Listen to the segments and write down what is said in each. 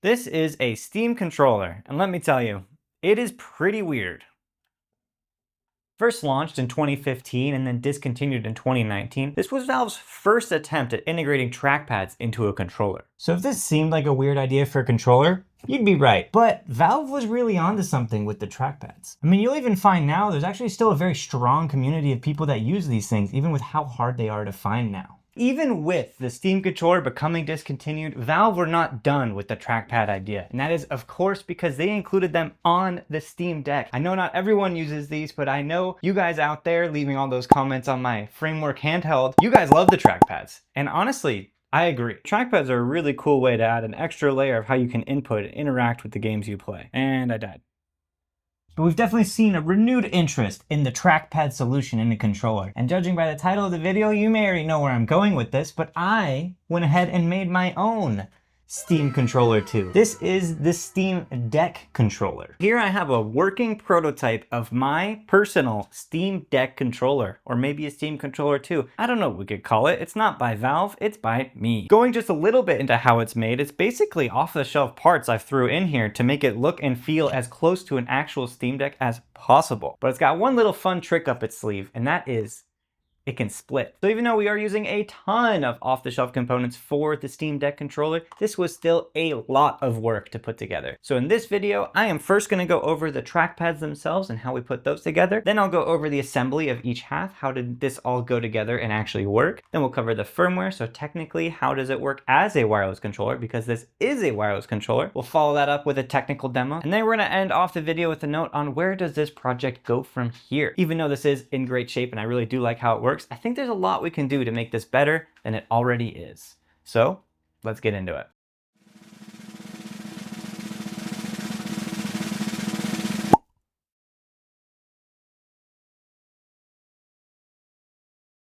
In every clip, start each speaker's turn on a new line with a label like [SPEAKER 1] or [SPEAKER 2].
[SPEAKER 1] This is a Steam controller, and let me tell you, it is pretty weird. First launched in 2015 and then discontinued in 2019, this was Valve's first attempt at integrating trackpads into a controller. So if this seemed like a weird idea for a controller, you'd be right. But Valve was really onto something with the trackpads. I mean, you'll even find now there's actually still a very strong community of people that use these things, even with how hard they are to find now. Even with the Steam controller becoming discontinued, Valve were not done with the trackpad idea. And that is, of course, because they included them on the Steam Deck. I know not everyone uses these, but I know you guys out there leaving all those comments on my Firmware handheld, you guys love the trackpads. And honestly, I agree. Trackpads are a really cool way to add an extra layer of how you can input and interact with the games you play. And I died. But we've definitely seen a renewed interest in the trackpad solution in the controller. And judging by the title of the video, you may already know where I'm going with this, but I went ahead and made my own Steam controller too. This is the Steam Deck controller. Here I have a working prototype of my personal Steam Deck controller, or maybe a Steam controller too. I don't know what we could call it. It's not by Valve, it's by me. Going just a little bit into how it's made, it's basically off-the-shelf parts I threw in here to make it look and feel as close to an actual Steam Deck as possible. But it's got one little fun trick up its sleeve, and that is it can split. So even though we are using a ton of off-the-shelf components for the Steam Deck controller, this was still a lot of work to put together. So in this video, I am first gonna go over the trackpads themselves and how we put those together. Then I'll go over the assembly of each half. How did this all go together and actually work? Then we'll cover the firmware. So technically, how does it work as a wireless controller? Because this is a wireless controller. We'll follow that up with a technical demo. And then we're gonna end off the video with a note on where does this project go from here? Even though this is in great shape and I really do like how it works, I think there's a lot we can do to make this better than it already is. So let's get into it.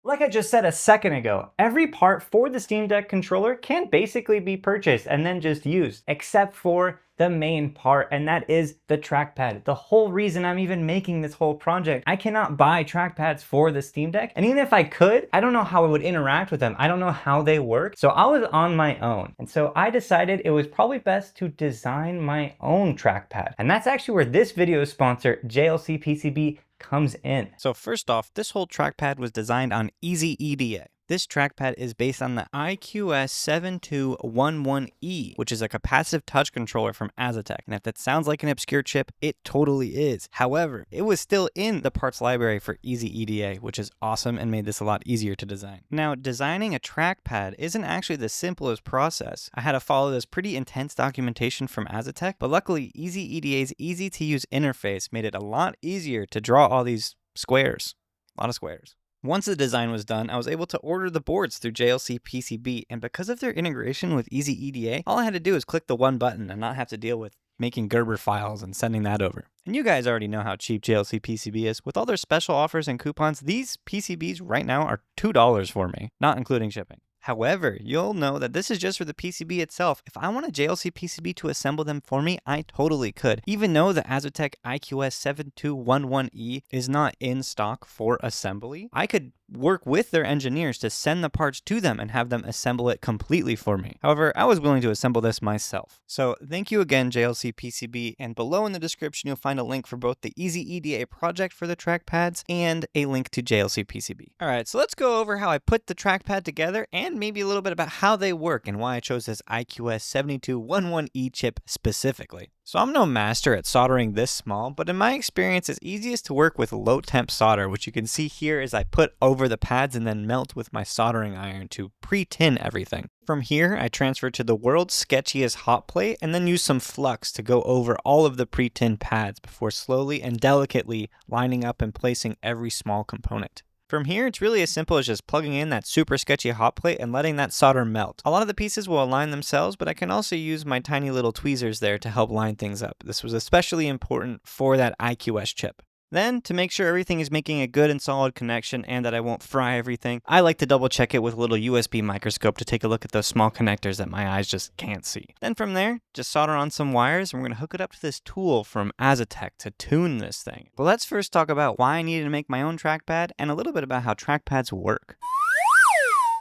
[SPEAKER 1] Like I just said a second ago, every part for the Steam Deck controller can basically be purchased and then just used, except for the main part, and that is the trackpad. The whole reason I'm even making this whole project. I cannot buy trackpads for the Steam Deck, and even if I could, I don't know how I would interact with them. I don't know how they work, so I was on my own. And so I decided it was probably best to design my own trackpad. And that's actually where this video's sponsor, JLC PCB, comes in. So first off, this whole trackpad was designed on Easy EDA. This trackpad is based on the IQS7211E, which is a capacitive touch controller from Azoteq. And if that sounds like an obscure chip, it totally is. However, it was still in the parts library for Easy EDA, which is awesome and made this a lot easier to design. Now, designing a trackpad isn't actually the simplest process. I had to follow this pretty intense documentation from Azoteq, but luckily Easy EDA's easy-to-use interface made it a lot easier to draw all these squares. A lot of squares. Once the design was done, I was able to order the boards through JLC PCB, and because of their integration with Easy EDA, all I had to do was click the one button and not have to deal with making Gerber files and sending that over. And you guys already know how cheap JLC PCB is. With all their special offers and coupons, these PCBs right now are $2 for me, not including shipping. However, you'll know that this is just for the PCB itself. If I want a JLC PCB to assemble them for me, I totally could. Even though the Azoteq IQS7211E is not in stock for assembly, I could work with their engineers to send the parts to them and have them assemble it completely for me. However, I was willing to assemble this myself. So thank you again, JLC PCB, and below in the description you'll find a link for both the Easy EDA project for the trackpads and a link to JLC PCB. Alright, so let's go over how I put the trackpad together and maybe a little bit about how they work and why I chose this IQS7211E chip specifically. So I'm no master at soldering this small, but in my experience it's easiest to work with low temp solder, which you can see here as I put over the pads and then melt with my soldering iron to pre-tin everything. From here, I transfer to the world's sketchiest hot plate and then use some flux to go over all of the pre-tin pads before slowly and delicately lining up and placing every small component. From here, it's really as simple as just plugging in that super sketchy hot plate and letting that solder melt. A lot of the pieces will align themselves, but I can also use my tiny little tweezers there to help line things up. This was especially important for that IQS chip. Then, to make sure everything is making a good and solid connection and that I won't fry everything, I like to double check it with a little USB microscope to take a look at those small connectors that my eyes just can't see. Then from there, just solder on some wires and we're going to hook it up to this tool from Azoteq to tune this thing. But let's first talk about why I needed to make my own trackpad and a little bit about how trackpads work.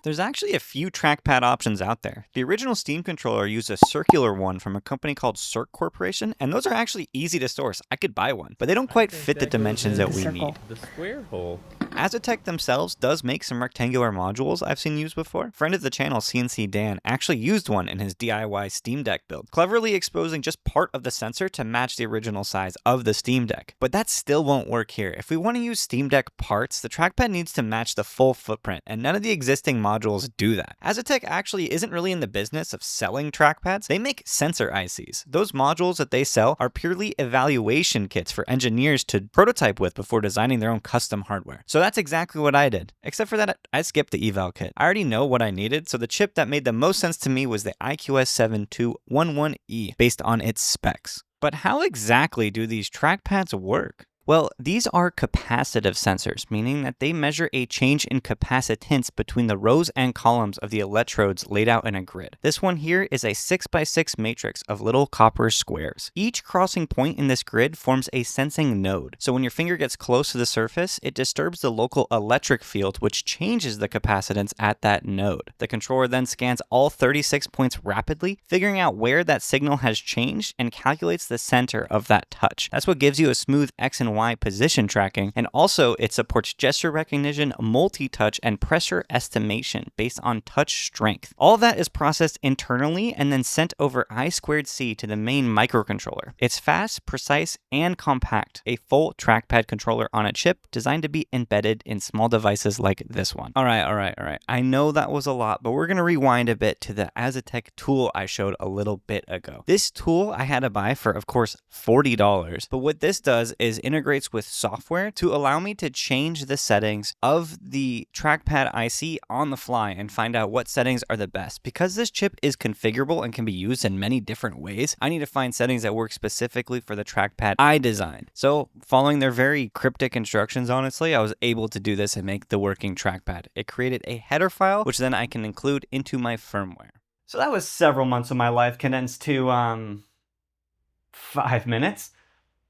[SPEAKER 1] There's actually a few trackpad options out there. The original Steam controller used a circular one from a company called Circ Corporation, and those are actually easy to source. I could buy one, but they don't quite fit the dimensions that we need.
[SPEAKER 2] The square hole.
[SPEAKER 1] Azoteq themselves does make some rectangular modules I've seen used before. Friend of the channel, CNC Dan, actually used one in his DIY Steam Deck build, cleverly exposing just part of the sensor to match the original size of the Steam Deck. But that still won't work here. If we want to use Steam Deck parts, the trackpad needs to match the full footprint, and none of the existing modules do that. Azoteq actually isn't really in the business of selling trackpads. They make sensor ICs. Those modules that they sell are purely evaluation kits for engineers to prototype with before designing their own custom hardware. So that's exactly what I did. Except for that, I skipped the eval kit. I already know what I needed, so the chip that made the most sense to me was the IQS7211E, based on its specs. But how exactly do these trackpads work? Well, these are capacitive sensors, meaning that they measure a change in capacitance between the rows and columns of the electrodes laid out in a grid. This one here is a 6x6 matrix of little copper squares. Each crossing point in this grid forms a sensing node. So when your finger gets close to the surface, it disturbs the local electric field, which changes the capacitance at that node. The controller then scans all 36 points rapidly, figuring out where that signal has changed and calculates the center of that touch. That's what gives you a smooth X and Y position tracking, and also it supports gesture recognition, multi-touch, and pressure estimation based on touch strength. All of that is processed internally and then sent over I2C to the main microcontroller. It's fast, precise, and compact. A full trackpad controller on a chip designed to be embedded in small devices like this one. All right. I know that was a lot, but we're going to rewind a bit to the Azoteq tool I showed a little bit ago. This tool I had to buy for, of course, $40, but what this does is integrates with software to allow me to change the settings of the trackpad IC on the fly and find out what settings are the best. Because this chip is configurable and can be used in many different ways, I need to find settings that work specifically for the trackpad I designed. So following their very cryptic instructions, honestly, I was able to do this and make the working trackpad. It created a header file, which then I can include into my firmware. So that was several months of my life condensed to, 5 minutes.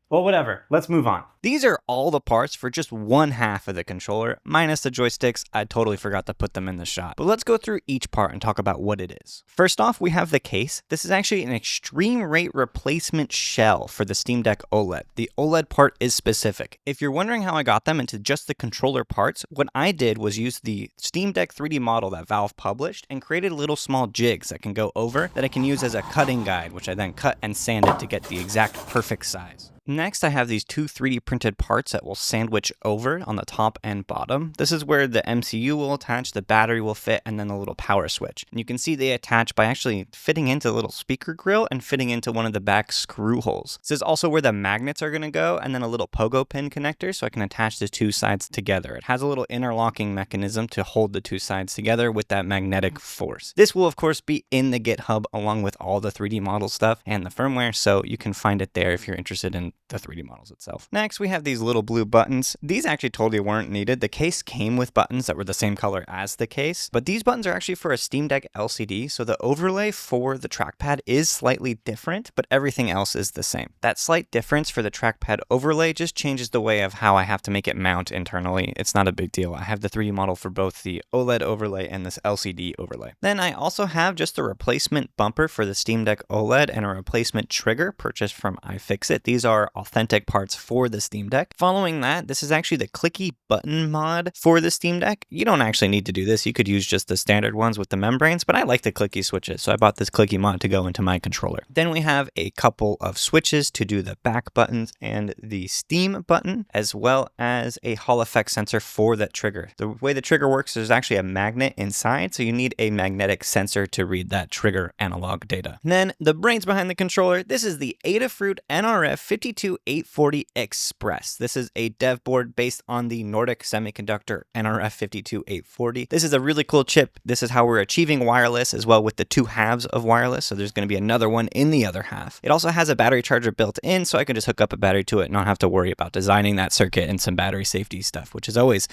[SPEAKER 1] Well, whatever. Let's move on. These are all the parts for just one half of the controller, minus the joysticks. I totally forgot to put them in the shot. But let's go through each part and talk about what it is. First off, we have the case. This is actually an extreme rate replacement shell for the Steam Deck OLED. The OLED part is specific. If you're wondering how I got them into just the controller parts, what I did was use the Steam Deck 3D model that Valve published and created little small jigs that can go over that I can use as a cutting guide, which I then cut and sanded to get the exact perfect size. Next, I have these two 3D printed parts that will sandwich over on the top and bottom. This is where the MCU will attach, the battery will fit, and then the little power switch. And you can see they attach by actually fitting into the little speaker grill and fitting into one of the back screw holes. This is also where the magnets are going to go, and then a little pogo pin connector so I can attach the two sides together. It has a little interlocking mechanism to hold the two sides together with that magnetic force. This will, of course, be in the GitHub along with all the 3D model stuff and the firmware, so you can find it there if you're interested in the 3D models itself. Next, we have these little blue buttons. These actually totally weren't needed. The case came with buttons that were the same color as the case, but these buttons are actually for a Steam Deck LCD, so the overlay for the trackpad is slightly different, but everything else is the same. That slight difference for the trackpad overlay just changes the way of how I have to make it mount internally. It's not a big deal. I have the 3D model for both the OLED overlay and this LCD overlay. Then I also have just a replacement bumper for the Steam Deck OLED and a replacement trigger purchased from iFixit. These are authentic parts for the Steam Deck. Following that, this is actually the clicky button mod for the Steam Deck. You don't actually need to do this. You could use just the standard ones with the membranes, but I like the clicky switches, so I bought this clicky mod to go into my controller. Then we have a couple of switches to do the back buttons and the Steam button, as well as a Hall effect sensor for that trigger. The way the trigger works, there's actually a magnet inside, so you need a magnetic sensor to read that trigger analog data. And then the brains behind the controller, this is the Adafruit NRF 52840 Express. This is a dev board based on the Nordic Semiconductor NRF 52840. This is a really cool chip. This is how we're achieving wireless as well with the two halves of wireless. So there's going to be another one in the other half. It also has a battery charger built in, so I can just hook up a battery to it and not have to worry about designing that circuit and some battery safety stuff, which is always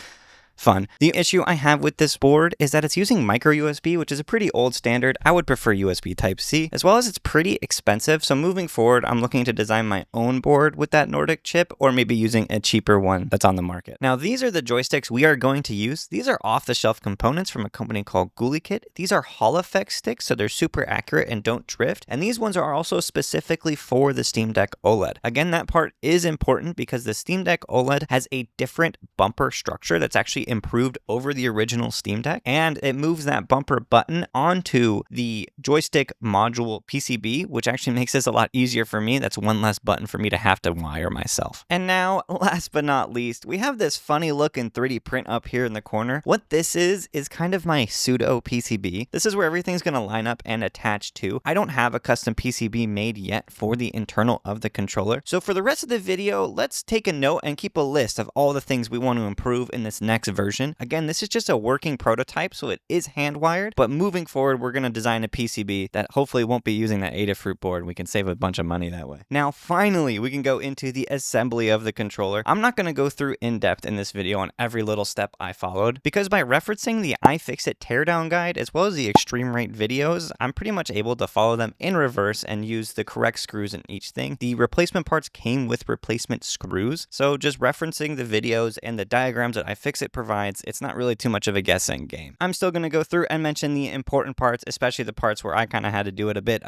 [SPEAKER 1] fun. The issue I have with this board is that it's using micro USB, which is a pretty old standard. I would prefer USB Type-C, as well as it's pretty expensive. So moving forward, I'm looking to design my own board with that Nordic chip, or maybe using a cheaper one that's on the market. Now, these are the joysticks we are going to use. These are off-the-shelf components from a company called GuliKit. These are Hall effect sticks, so they're super accurate and don't drift. And these ones are also specifically for the Steam Deck OLED. Again, that part is important because the Steam Deck OLED has a different bumper structure that's actually improved over the original Steam Deck, and it moves that bumper button onto the joystick module PCB, which actually makes this a lot easier for me. That's one less button for me to have to wire myself. And now, last but not least, we have this funny looking 3D print up here in the corner. What this is kind of my pseudo PCB. This is where everything's going to line up and attach to. I don't have a custom PCB made yet for the internal of the controller. So for the rest of the video, let's take a note and keep a list of all the things we want to improve in this next version. Again, this is just a working prototype, so it is hand wired, but moving forward, we're going to design a PCB that hopefully won't be using that Adafruit board. We can save a bunch of money that way. Now, finally, we can go into the assembly of the controller. I'm not going to go through in depth in this video on every little step I followed, because by referencing the iFixit teardown guide as well as the Extreme Rate videos, I'm pretty much able to follow them in reverse and use the correct screws in each thing. The replacement parts came with replacement screws, so just referencing the videos and the diagrams that iFixit provides, it's not really too much of a guessing game. I'm still going to go through and mention the important parts, especially the parts where I kind of had to do it a bit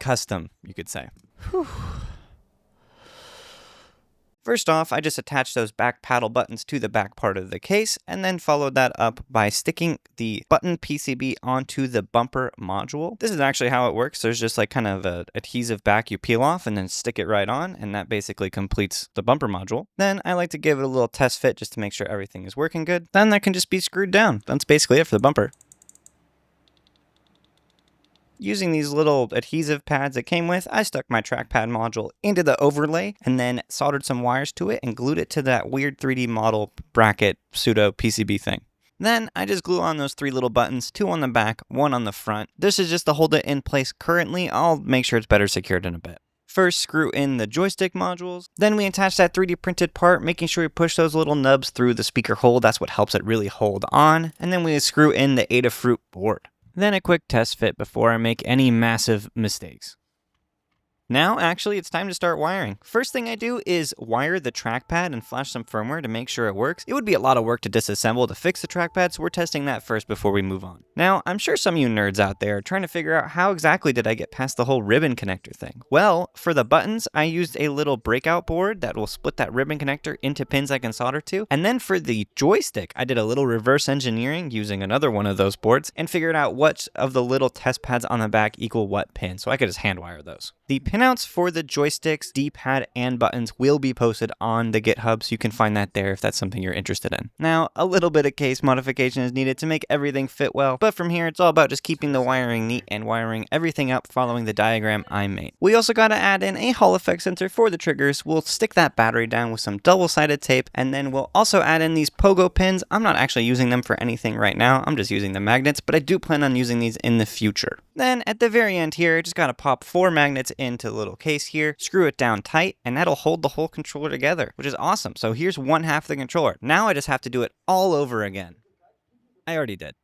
[SPEAKER 1] custom, you could say. Whew. First off, I just attached those back paddle buttons to the back part of the case, and then followed that up by sticking the button PCB onto the bumper module. This is actually how it works. There's just like kind of a adhesive back you peel off and then stick it right on, and that basically completes the bumper module. Then I like to give it a little test fit just to make sure everything is working good. Then that can just be screwed down. That's basically it for the bumper. Using these little adhesive pads it came with, I stuck my trackpad module into the overlay and then soldered some wires to it and glued it to that weird 3D model bracket pseudo PCB thing. Then I just glue on those 3 little buttons, 2 on the back, 1 on the front. This is just to hold it in place currently. I'll make sure it's better secured in a bit. First, screw in the joystick modules. Then we attach that 3D printed part, making sure we push those little nubs through the speaker hole. That's what helps it really hold on. And then we screw in the Adafruit board. Then a quick test fit before I make any massive mistakes. Now, actually, it's time to start wiring. First thing I do is wire the trackpad and flash some firmware to make sure it works. It would be a lot of work to disassemble to fix the trackpad, so we're testing that first before we move on. Now, I'm sure some of you nerds out there are trying to figure out how exactly did I get past the whole ribbon connector thing. Well, for the buttons, I used a little breakout board that will split that ribbon connector into pins I can solder to. And then for the joystick, I did a little reverse engineering using another one of those boards and figured out which of the little test pads on the back equal what pin, so I could just hand wire those. The pinouts for the joysticks, D-pad, and buttons will be posted on the GitHub, so you can find that there if that's something you're interested in. Now, a little bit of case modification is needed to make everything fit well, but from here, it's all about just keeping the wiring neat and wiring everything up following the diagram I made. We also got to add in a Hall effect sensor for the triggers. We'll stick that battery down with some double-sided tape, and then we'll also add in these pogo pins. I'm not actually using them for anything right now. I'm just using the magnets, but I do plan on using these in the future. Then, at the very end here, I just got to pop 4 magnets into the little case here, screw it down tight, and that'll hold the whole controller together, which is awesome. So here's one half of the controller. Now I just have to do it all over again. I already did.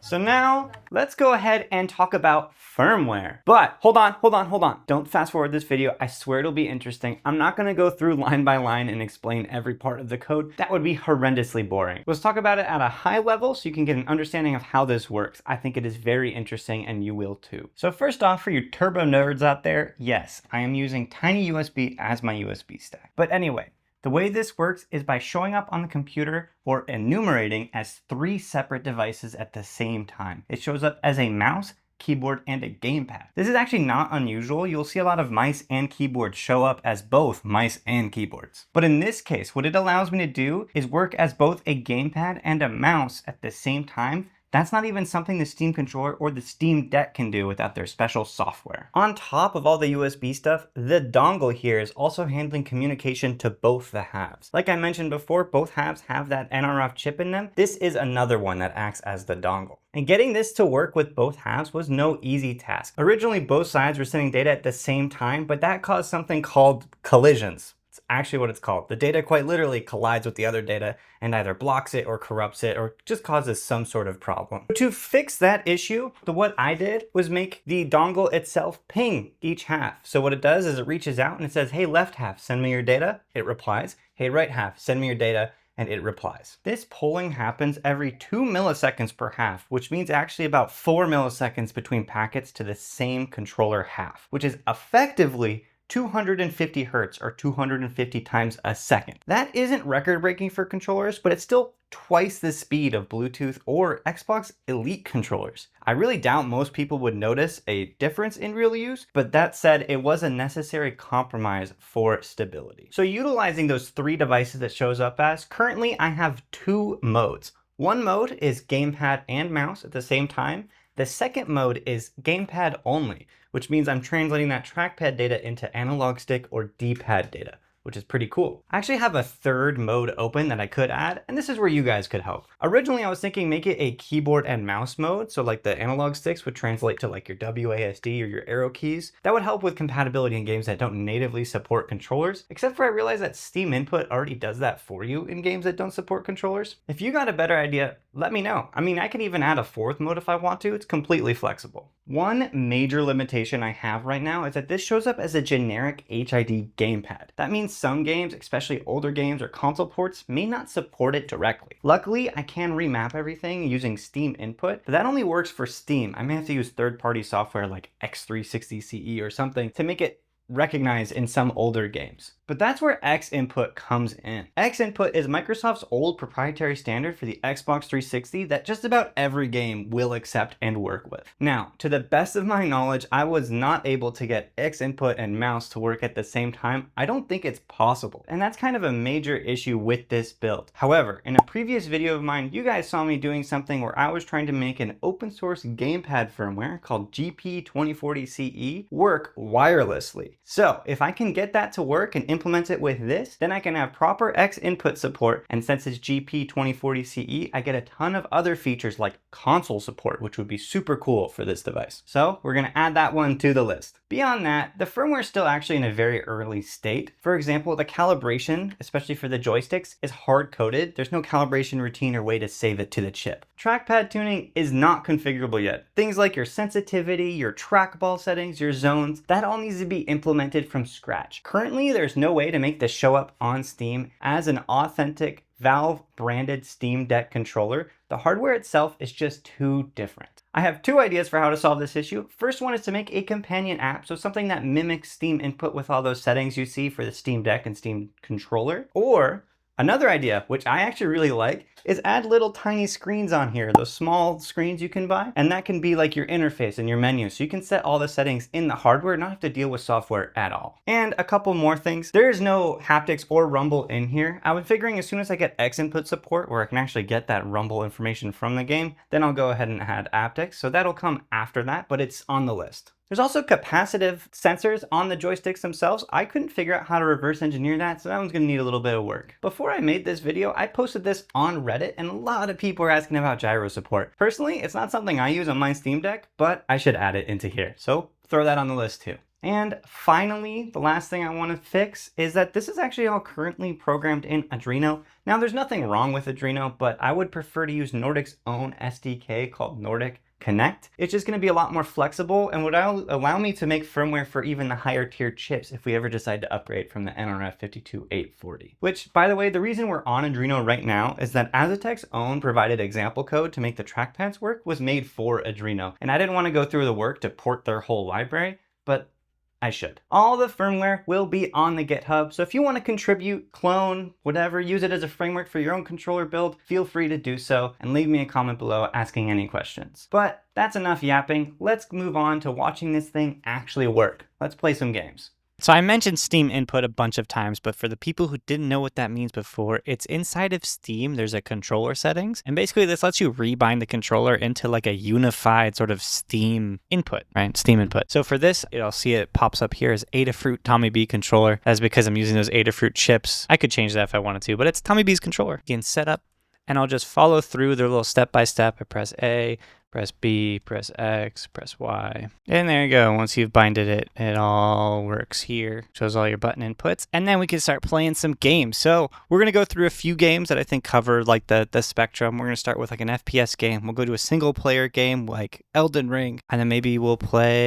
[SPEAKER 1] So now, let's go ahead and talk about firmware. But hold on. Don't fast forward this video. I swear it'll be interesting. I'm not gonna go through line by line and explain every part of the code. That would be horrendously boring. Let's talk about it at a high level so you can get an understanding of how this works. I think it is very interesting and you will too. So first off, for you turbo nerds out there, yes, I am using TinyUSB as my USB stack. But anyway, the way this works is by showing up on the computer or enumerating as 3 separate devices at the same time. It shows up as a mouse, keyboard, and a gamepad. This is actually not unusual. You'll see a lot of mice and keyboards show up as both mice and keyboards. But in this case, what it allows me to do is work as both a gamepad and a mouse at the same time. That's not even something the Steam controller or the Steam Deck can do without their special software. On top of all the USB stuff, the dongle here is also handling communication to both the halves. Like I mentioned before, both halves have that NRF chip in them. This is another one that acts as the dongle. And getting this to work with both halves was no easy task. Originally, both sides were sending data at the same time, but that caused something called collisions. It's actually what it's called. The data quite literally collides with the other data and either blocks it or corrupts it or just causes some sort of problem. To fix that issue, what I did was make the dongle itself ping each half. So what it does is it reaches out and it says, hey, left half, send me your data. It replies. Hey, right half, send me your data. And it replies. This polling happens every 2 milliseconds per half, which means actually about 4 milliseconds between packets to the same controller half, which is effectively 250 hertz or 250 times a second. That isn't record-breaking for controllers, but it's still twice the speed of Bluetooth or Xbox Elite controllers. I really doubt most people would notice a difference in real use, but that said, it was a necessary compromise for stability. So utilizing those 3 devices that shows up as, currently I have 2 modes. One mode is gamepad and mouse at the same time. The second mode is gamepad only, which means I'm translating that trackpad data into analog stick or D-pad data, which is pretty cool. I actually have a third mode open that I could add, and this is where you guys could help. Originally, I was thinking make it a keyboard and mouse mode, so like the analog sticks would translate to like your WASD or your arrow keys. That would help with compatibility in games that don't natively support controllers, except for I realized that Steam Input already does that for you in games that don't support controllers. If you got a better idea, let me know. I mean, I can even add a 4th mode if I want to. It's completely flexible. One major limitation I have right now is that this shows up as a generic HID gamepad. That means some games, especially older games or console ports, may not support it directly. Luckily, I can remap everything using Steam Input, but that only works for Steam. I may have to use third-party software like X360CE or something to make it recognized in some older games. But that's where X Input comes in. X Input is Microsoft's old proprietary standard for the Xbox 360 that just about every game will accept and work with. Now, to the best of my knowledge, I was not able to get X Input and mouse to work at the same time. I don't think it's possible. And that's kind of a major issue with this build. However, in a previous video of mine, you guys saw me doing something where I was trying to make an open source gamepad firmware called GP2040CE work wirelessly. So if I can get that to work and implement it with this, then I can have proper X input support, and since it's GP2040CE, I get a ton of other features like console support, which would be super cool for this device. So we're gonna add that one to the list. Beyond that, the firmware is still actually in a very early state. For example, the calibration, especially for the joysticks, is hard-coded. There's no calibration routine or way to save it to the chip. Trackpad tuning is not configurable yet. Things like your sensitivity, your trackball settings, your zones, that all needs to be implemented from scratch. Currently, there's no way to make this show up on Steam as an authentic Valve branded Steam Deck controller. The hardware itself is just too different. I have 2 ideas for how to solve this issue. First one is to make a companion app, so something that mimics Steam Input with all those settings you see for the Steam Deck and Steam controller. Or another idea, which I actually really like, is add little tiny screens on here, those small screens you can buy, and that can be like your interface and your menu, so you can set all the settings in the hardware, not have to deal with software at all. And a couple more things. There is no haptics or rumble in here. I was figuring as soon as I get X input support, where I can actually get that rumble information from the game, then I'll go ahead and add haptics, so that'll come after that, but it's on the list. There's also capacitive sensors on the joysticks themselves. I couldn't figure out how to reverse engineer that, so that one's gonna need a little bit of work. Before I made this video, I posted this on Reddit, and a lot of people are asking about gyro support. Personally, it's not something I use on my Steam Deck, but I should add it into here, so throw that on the list too. And finally, the last thing I want to fix is that this is actually all currently programmed in Arduino. Now, there's nothing wrong with Arduino, but I would prefer to use Nordic's own SDK called Nordic Connect. It's just going to be a lot more flexible and would allow me to make firmware for even the higher tier chips if we ever decide to upgrade from the NRF52840. Which, by the way, the reason we're on Arduino right now is that Azoteq's own provided example code to make the trackpads work was made for Arduino, and I didn't want to go through the work to port their whole library, but I should. All the firmware will be on the GitHub, so if you want to contribute, clone, whatever, use it as a framework for your own controller build, feel free to do so, and leave me a comment below asking any questions. But that's enough yapping. Let's move on to watching this thing actually work. Let's play some games. So I mentioned Steam Input a bunch of times, but for the people who didn't know what that means before, it's inside of Steam, there's a controller settings, and basically this lets you rebind the controller into like a unified sort of Steam input, right? Steam Input. So for this, I'll see it pops up here as Adafruit Tommy B controller. That's because I'm using those Adafruit chips. I could change that if I wanted to, but it's Tommy B's controller. You can set up, and I'll just follow through their little step-by-step. I press A, Press B, press X, press Y. And there you go. Once you've binded it, it all works here. Shows all your button inputs. And then we can start playing some games. So we're going to go through a few games that I think cover like the spectrum. We're going to start with like an FPS game. We'll go to a single player game like Elden Ring. And then maybe we'll play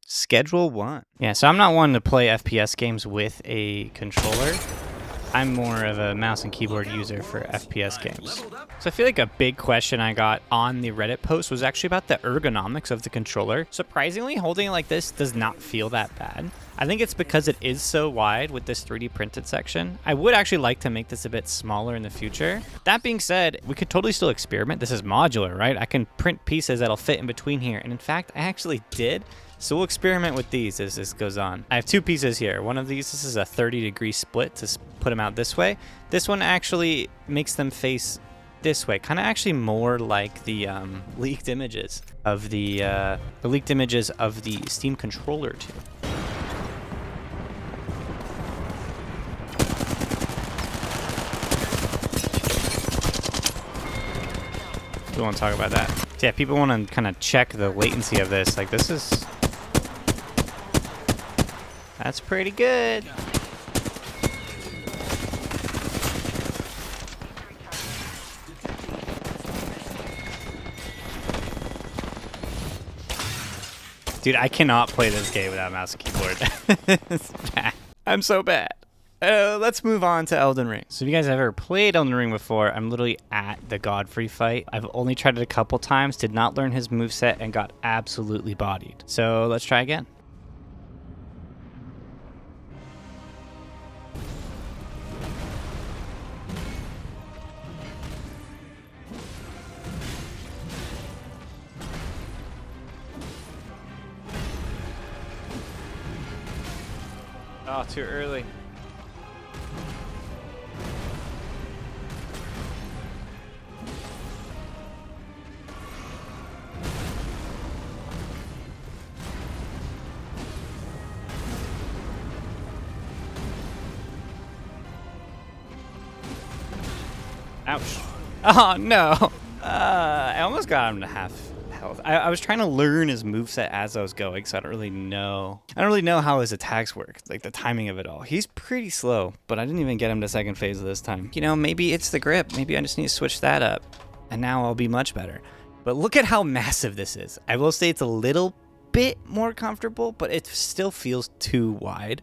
[SPEAKER 1] Schedule 1. Yeah, so I'm not one to play FPS games with a controller. I'm more of a mouse and keyboard user for FPS games. So I feel like a big question I got on the Reddit post was actually about the ergonomics of the controller. Surprisingly, holding it like this does not feel that bad. I think it's because it is so wide with this 3D printed section. I would actually like to make this a bit smaller in the future. That being said, we could totally still experiment. This is modular, right? I can print pieces that'll fit in between here. And in fact, I actually did. So we'll experiment with these as this goes on. I have two pieces here. One of these, this is a 30-degree split to put them out this way. This one actually makes them face this way, kind of actually more like the leaked images of the Steam controller too. We want to talk about that. So yeah, people want to kind of check the latency of this. Like this is. That's pretty good. Dude, I cannot play this game without mouse and keyboard. It's bad. I'm so bad. Let's move on to Elden Ring. So if you guys have ever played Elden Ring before, I'm literally at the Godfrey fight. I've only tried it a couple times, did not learn his moveset, and got absolutely bodied. So let's try again. Oh, too early. Ouch. Oh, no. I almost got him to half health. I was trying to learn his moveset as I was going, so I don't really know how his attacks work, like the timing of it all. He's pretty slow, but I didn't even get him to second phase this time. You know, maybe it's the grip. Maybe I just need to switch that up, and now I'll be much better. But look at how massive this is. I will say it's a little bit more comfortable, but it still feels too wide.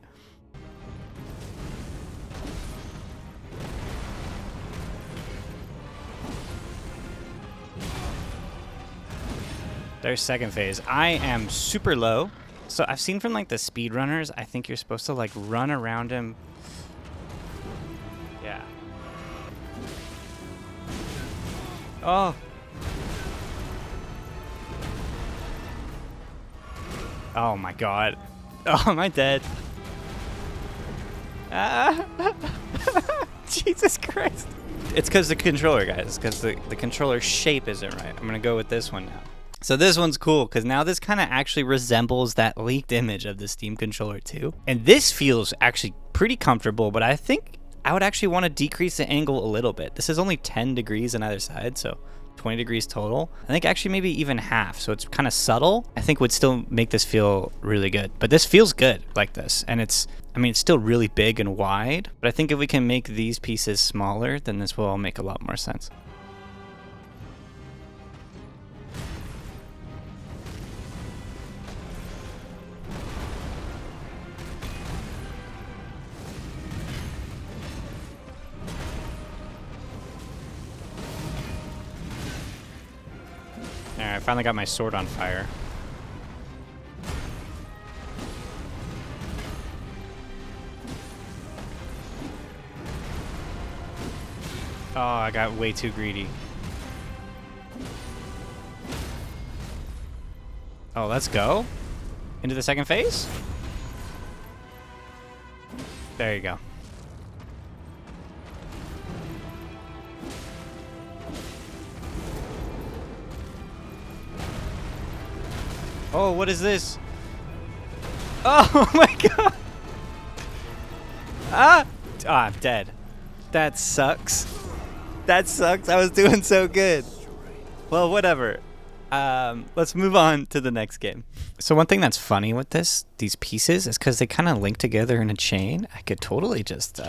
[SPEAKER 1] There's second phase. I am super low. So I've seen from like the speedrunners, I think you're supposed to like run around him. Yeah. Oh. Oh my god. Oh, am I dead? Jesus Christ. It's because the controller, guys. Because the controller shape isn't right. I'm going to go with this one now. So this one's cool because now this kind of actually resembles that leaked image of the Steam controller too. And this feels actually pretty comfortable, but I think I would actually want to decrease the angle a little bit. This is only 10 degrees on either side, so 20 degrees total. I think actually maybe even half, so it's kind of subtle. I think would still make this feel really good. But this feels good like this, and it's still really big and wide, but I think if we can make these pieces smaller, then this will all make a lot more sense. I finally got my sword on fire. Oh, I got way too greedy. Oh, let's go. Into the second phase? There you go. Oh, what is this? Oh my god! Ah! Oh, I'm dead. That sucks. That sucks. I was doing so good. Well, whatever. Let's move on to the next game. So one thing that's funny with these pieces, is because they kind of link together in a chain. I could totally just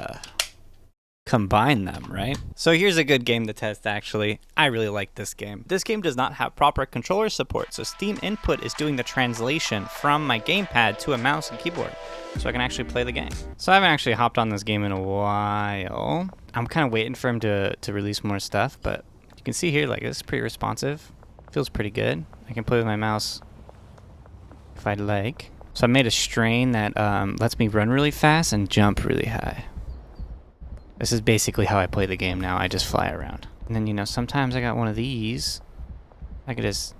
[SPEAKER 1] combine them, right? So here's a good game to test, actually. I really like this game. This game does not have proper controller support, so Steam Input is doing the translation from my gamepad to a mouse and keyboard, so I can actually play the game. So I haven't actually hopped on this game in a while. I'm kind of waiting for him to release more stuff, but you can see here, like, it's pretty responsive. Feels pretty good. I can play with my mouse if I'd like. So I made a strain that lets me run really fast and jump really high. This is basically how I play the game now. I just fly around. And then, you know, sometimes I got one of these. I could just...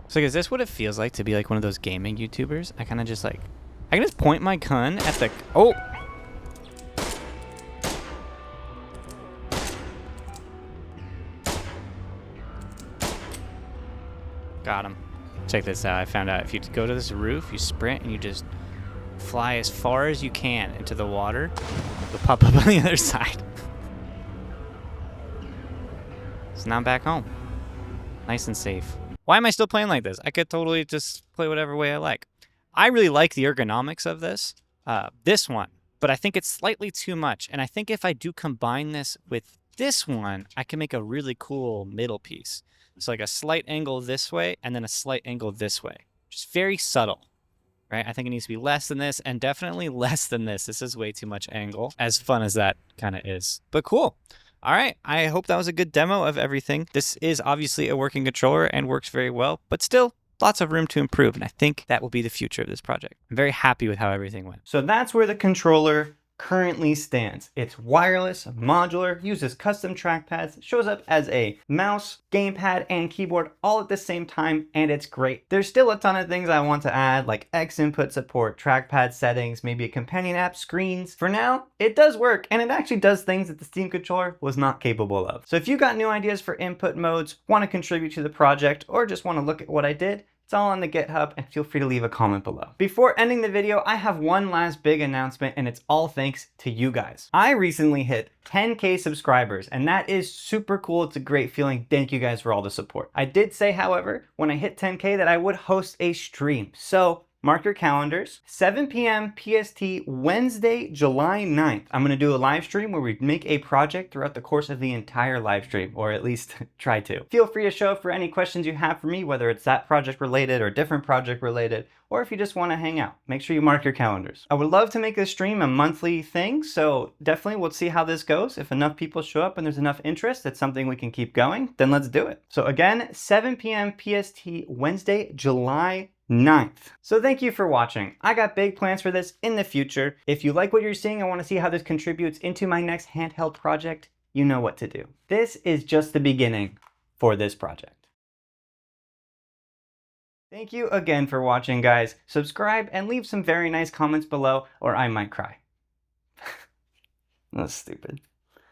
[SPEAKER 1] So is this what it feels like to be like one of those gaming YouTubers? I kind of just like... I can just point my gun at the... Oh! Got him. Check this out. I found out if you go to this roof, you sprint and you just fly as far as you can into the water, you'll pop up on the other side. So now I'm back home. Nice and safe. Why am I still playing like this? I could totally just play whatever way I like. I really like the ergonomics of this one, but I think it's slightly too much. And I think if I do combine this with this one, I can make a really cool middle piece. So like a slight angle this way and then a slight angle this way. Just very subtle, right? I think it needs to be less than this and definitely less than this. This is way too much angle, as fun as that kind of is. But cool. All right, I hope that was a good demo of everything. This is obviously a working controller and works very well, but still lots of room to improve. And I think that will be the future of this project. I'm very happy with how everything went. So that's where the controller currently stands. It's wireless, modular, uses custom trackpads, shows up as a mouse, gamepad, and keyboard all at the same time, and it's great. There's still a ton of things I want to add, like X input support, trackpad settings, maybe a companion app, screens. For now, it does work, and it actually does things that the Steam controller was not capable of. So if you got new ideas for input modes, want to contribute to the project, or just want to look at what I did, it's all on the GitHub, and feel free to leave a comment below. Before ending the video, I have one last big announcement, and it's all thanks to you guys. I recently hit 10K subscribers, and that is super cool. It's a great feeling. Thank you guys for all the support. I did say, however, when I hit 10K that I would host a stream. So mark your calendars, 7 p.m. PST, Wednesday, July 9th. I'm gonna do a live stream where we make a project throughout the course of the entire live stream, or at least try to. Feel free to show up for any questions you have for me, whether it's that project related or different project related, or if you just wanna hang out. Make sure you mark your calendars. I would love to make this stream a monthly thing, so definitely we'll see how this goes. If enough people show up and there's enough interest, it's something we can keep going, then let's do it. So again, 7 p.m. PST, Wednesday, July 9th. So thank you for watching. I got big plans for this in the future. If you like what you're seeing and want to see how this contributes into my next handheld project, you know what to do. This is just the beginning for this project. Thank you again for watching, guys. Subscribe and leave some very nice comments below, or I might cry. That's stupid.